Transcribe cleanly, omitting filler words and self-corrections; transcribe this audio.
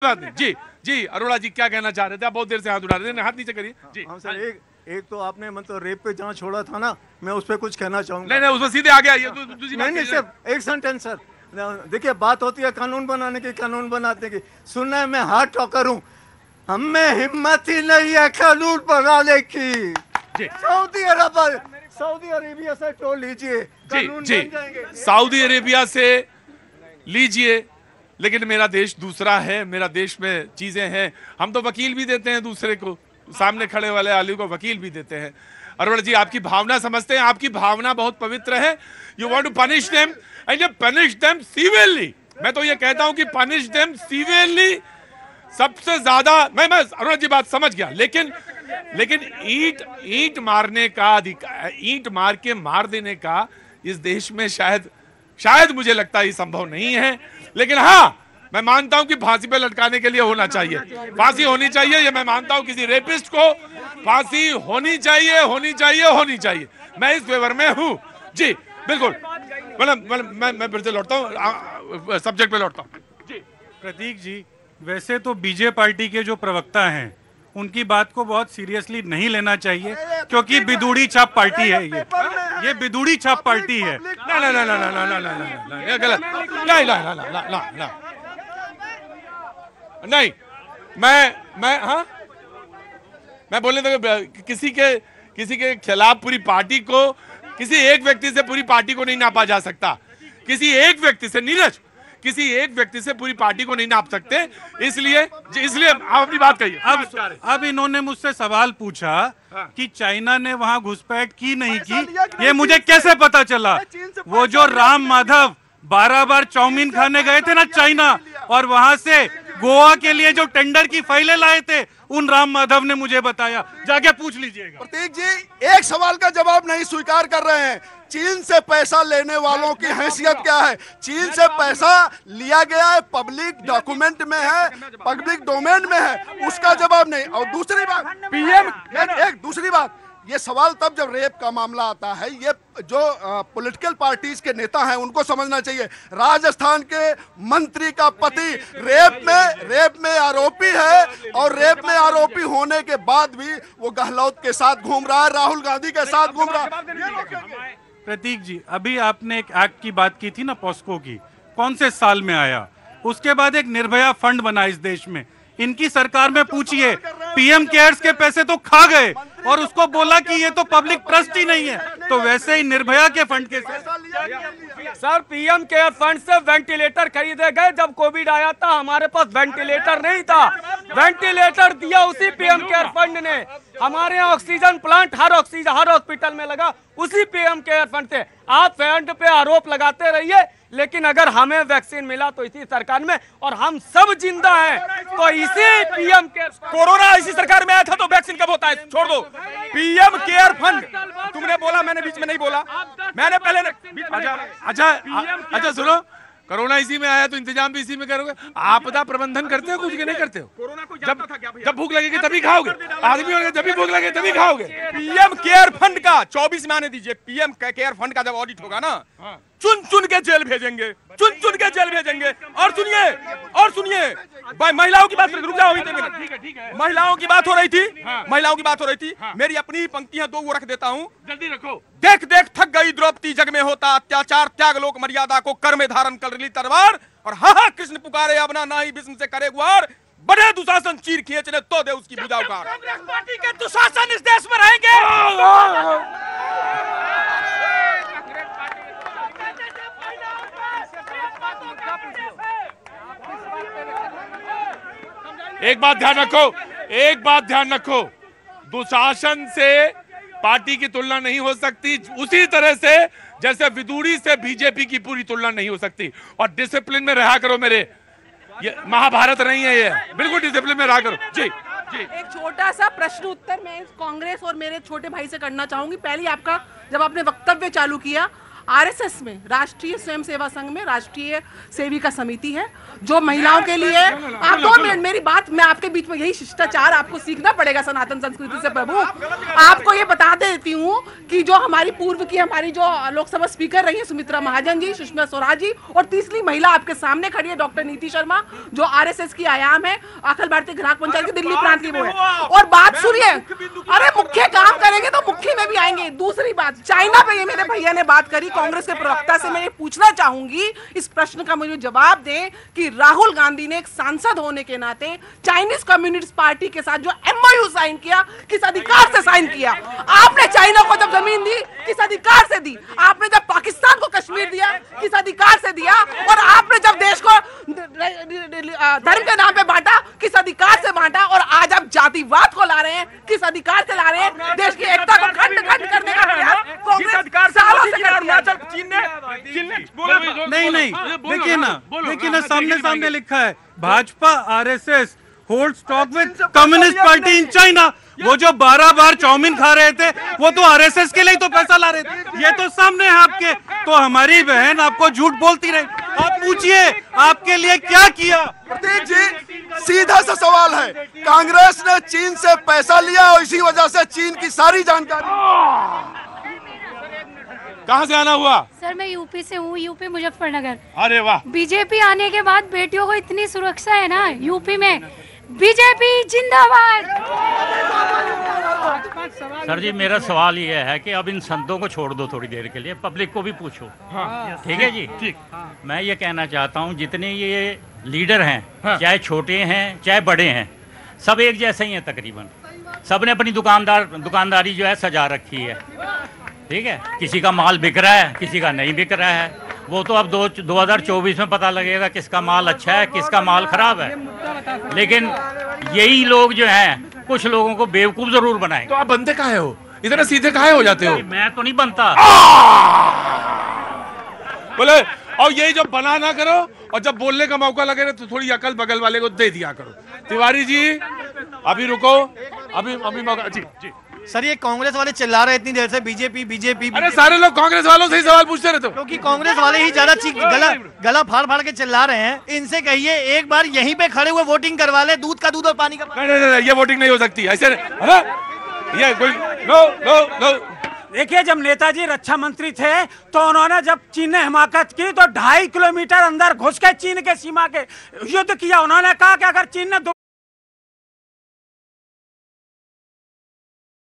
बात नहीं। जी जी अरोड़ा जी क्या कहना चाह रहे थे? आप बहुत देर से हाथ उठा रहे थे, हाथ नीचे करिए जी। हाँ सर, एक तो आपने मतलब रेप पे जहाँ छोड़ा था ना, मैं उस पर कुछ कहना चाहूंगा। नहीं उसमें सीधे आगे आइए। दूसरी बात नहीं सिर्फ एक सेंटेंस सर। देखिए, बात होती है कानून बनाने की, कानून बनाने की। सुनना है, मैं हार्ट टॉकर हूँ, हमें हिम्मत ही नहीं है कानून बनाने की। सऊदी अरेबिया से तो लीजिए, कानून बन जाएंगे। सऊदी अरेबिया से लीजिए, लेकिन मेरा देश दूसरा है, मेरा देश में चीजें हैं। हम तो वकील भी देते हैं दूसरे को, सामने खड़े वाले आलू को वकील भी देते हैं। अरोड़ा जी आपकी भावना समझते हैं, आपकी भावना बहुत पवित्र है। You want to punish them and you punish them severely. मैं तो ये कहता हूं कि पनिश देम सीवियरली सबसे ज्यादा। मैं अरोड़ा जी बात समझ गया, लेकिन ईंट मारने का अधिकार, ईंट मार के मार देने का इस देश में शायद मुझे लगता है ये संभव नहीं है। लेकिन हाँ, मैं मानता हूं कि फांसी पे लटकाने के लिए होना चाहिए, फांसी होनी चाहिए। ये मैं मानता हूं, किसी रेपिस्ट को फांसी होनी चाहिए। मैं इस फेवर में हूं जी, बिल्कुल। मैं फिर से लौटता हूं, सब्जेक्ट पे लौटता हूं जी। प्रतीक जी, वैसे तो बीजेपी पार्टी के जो प्रवक्ता हैं उनकी बात को बहुत सीरियसली नहीं लेना चाहिए, क्योंकि बिदुड़ी छाप पार्टी है। ये बिदुड़ी छाप पार्टी है। ये गलत। नहीं, मैं बोलने तो किसी के खिलाफ पूरी पार्टी को, किसी एक व्यक्ति से पूरी पार्टी को नहीं नापा जा सकता। किसी एक व्यक्ति से, नीरज, किसी एक व्यक्ति से पूरी पार्टी को नहीं नाप सकते। इसलिए आप अपनी बात कहिए। अब इन्होंने मुझसे सवाल पूछा कि चाइना ने वहां घुसपैठ की नहीं की, ये मुझे कैसे पता चला? वो जो राम माधव 12 बार चाउमीन खाने गए थे ना चाइना, और वहां से गोवा के लिए जो टेंडर की फाइलें लाए थे, उन राम माधव ने मुझे बताया, जाके पूछ लीजिएगा। प्रतीक जी एक सवाल का जवाब नहीं स्वीकार कर रहे हैं। चीन से पैसा लेने वालों की हैसियत क्या है? चीन से पैसा लिया गया है, पब्लिक डॉक्यूमेंट में है, पब्लिक डोमेन में है, उसका जवाब नहीं। और दूसरी बात, पीएम दूसरी बात, ये सवाल तब जब रेप का मामला आता है, ये जो पॉलिटिकल पार्टीज के नेता हैं उनको समझना चाहिए। राजस्थान के मंत्री का पति रेप में आरोपी है, और रेप में आरोपी होने के बाद भी वो गहलोत के साथ घूम रहा है, राहुल गांधी के साथ घूम रहा है। प्रतीक जी, अभी आपने एक एक्ट की बात की थी ना, पॉस्को की, कौन से साल में आया? उसके बाद एक निर्भया फंड बना इस देश में। इनकी सरकार में पूछिए, पीएम केयर्स के पैसे तो खा गए, और उसको बोला कि ये तो पब्लिक ट्रस्ट ही नहीं है। तो वैसे ही निर्भया के फंड के सर, पीएम केयर फंड से वेंटिलेटर खरीदे गए। जब कोविड आया था हमारे पास वेंटिलेटर नहीं था, वेंटिलेटर दिया उसी पीएम केयर फंड ने। हमारे यहाँ ऑक्सीजन प्लांट हर हॉस्पिटल में लगा उसी पीएम केयर फंड से। आप फंड पे आरोप लगाते रहिए, लेकिन अगर हमें वैक्सीन मिला तो इसी सरकार में, और हम सब जिंदा हैं तो इसी पीएम केयर। कोरोना इसी सरकार में आया था तो वैक्सीन कब होता है? छोड़ दो। पीएम केयर फंड तुमने बोला, मैंने बीच में नहीं बोला, मैंने पहले अच्छा सुनो, कोरोना इसी में आया तो इंतजाम भी इसी में करोगे। आपदा प्रबंधन करते हो कुछ के नहीं करते हो? कोरोना को जब भूख लगेगी तभी खाओगे, आदमी होंगे जब भी भूख लगे तभी खाओगे। पीएम केयर फंड का 24 में आने दीजिए। पीएम केयर फंड का जब ऑडिट होगा ना, चुन के जेल भेजेंगे, चुन के जेल भेजेंगे। और सुनिए महिलाओं की बात, रुक जाओ, महिलाओं की बात हो रही थी। मेरी अपनी पंक्तियां दो वो रख देता हूँ, जल्दी रखो। देख थक गई द्रौपदी, जग में होता अत्याचार, त्याग लोक मर्यादा को कर में धारण कर ली तलवार, और हाँ कृष्ण पुकारे अपना ना ही विष्णु से करे गुहार, बड़े दुशासन चीर खींच ले तो दे उसकी भुजा उखाड़। कांग्रेस पार्टी के दुशासन इस देश में रहेंगे। एक बात ध्यान रखो, दुशासन से पार्टी की तुलना नहीं हो सकती, उसी तरह से जैसे विदुड़ी से बीजेपी की पूरी तुलना नहीं हो सकती। और डिसिप्लिन में रहा करो मेरे, ये महाभारत नहीं है, ये बिल्कुल डिसिप्लिन में रहा करो जी। एक छोटा सा प्रश्न उत्तर मैं कांग्रेस और मेरे छोटे भाई से करना चाहूंगी। पहले आपका, जब आपने वक्तव्य चालू किया, आरएसएस में, राष्ट्रीय स्वयं सेवा संघ में राष्ट्रीय सेविका समिति है जो महिलाओं के लिए, आप 2 मिनट मेरी बात मैं आपके बीच में यही शिष्टाचार आपको सीखना पड़ेगा सनातन संस्कृति से प्रभु। आपको ये बता देती हूँ कि जो हमारी पूर्व की हमारी जो लोकसभा स्पीकर रही है सुमित्रा महाजन जी, सुषमा स्वराज जी, और तीसरी महिला आपके सामने खड़ी है डॉक्टर नीति शर्मा, जो आरएसएस की आयाम है, अखिल भारतीय ग्राहक पंचायत की दिल्ली प्रांत की वो है। और बात सुनिए, अरे मुख्य काम करेंगे तो मुख्य में भी आएंगे। दूसरी बात, चाइना पे ये मेरे भैया ने बात करी, कांग्रेस के प्रवक्ता से मैं ये पूछना चाहूंगी, इस प्रश्न का मुझे जवाब दें कि राहुल गांधी ने एक सांसद होने के नाते चाइनीज कम्युनिस्ट पार्टी के साथ जो एमओयू साइन किया, किस अधिकार से साइन किया? आपने चाइना को जब जमीन दी, किस अधिकार से दी? आपने जब पाकिस्तान को कश्मीर दिया, किस अधिकार से दिया? और आपने जब देश को धर्म के नाम पे बांटा, किस अधिकार से बांटा? और आज आप जातिवाद को ला रहे हैं, किस अधिकार से ला रहे हैं? देश की एकता को खंड खंड करने का प्रयास कांग्रेस अधिकार सालों से कर रही है। नहीं, देखिए ना, सामने लिखा है Bhajpa RSS hold stock with communist party in China. वो जो 12 बार चाउमीन खा रहे थे, वो तो आरएसएस के लिए तो पैसा ला रहे थे। ये तो सामने है आपके। तो हमारी बहन आपको झूठ बोलती रही। आप पूछिए आपके लिए क्या किया। प्रतीक जी, सीधा सा सवाल है, कांग्रेस ने चीन से पैसा लिया और इसी वजह से चीन की सारी जानकारी। कहाँ से आना हुआ? सर मैं यूपी से हूँ, यूपी मुजफ्फरनगर। अरे वाह। बीजेपी आने के बाद बेटियों को इतनी सुरक्षा है ना यूपी में। बीजेपी जिंदाबाद। सर जी, मेरा सवाल ये है कि अब इन संतों को छोड़ दो थोड़ी देर के लिए, पब्लिक को भी पूछो। ठीक है जी, ठीक। मैं ये कहना चाहता हूँ, जितने ये लीडर हैं, चाहे छोटे हैं चाहे बड़े हैं, सब एक जैसे ही हैं तकरीबन। सब ने अपनी दुकानदारी जो है सजा रखी है। ठीक है, किसी का माल बिक रहा है, किसी का नहीं बिक रहा है। वो तो अब 2024 में पता लगेगा किसका माल अच्छा है, किसका माल खराब है। लेकिन यही लोग जो हैं, कुछ लोगों को बेवकूफ जरूर बनाएंगे। तो आप बनते काहे हो? इतना सीधे काहे हो जाते हो? मैं तो नहीं बनता। बोले, और यही जब बना ना करो और जब बोलने का मौका लगे तो थोड़ी अकल बगल वाले को दे दिया करो। तिवारी जी अभी रुको, अभी मौका। जी जी सर, ये कांग्रेस वाले चिल्ला रहे इतनी देर से बीजेपी। अरे सारे लोग कांग्रेस वालों से ही सवाल पूछते रहते हो, क्योंकि कांग्रेस वाले ही ज्यादा गला फाड़ के चिल्ला रहे हैं। इनसे कहिए एक बार यहीं पे खड़े हुए वोटिंग करवा ले, दूध का दूध और पानी का पानी। नहीं, ये वोटिंग नहीं हो सकती ऐसे। ये कोई नो। देखिए, जब नेताजी रक्षा मंत्री थे तो उन्होंने जब चीन ने हिमाकत की तो 2.5 किलोमीटर अंदर घुस के चीन के सीमा के युद्ध किया। उन्होंने कहा कि अगर चीन ने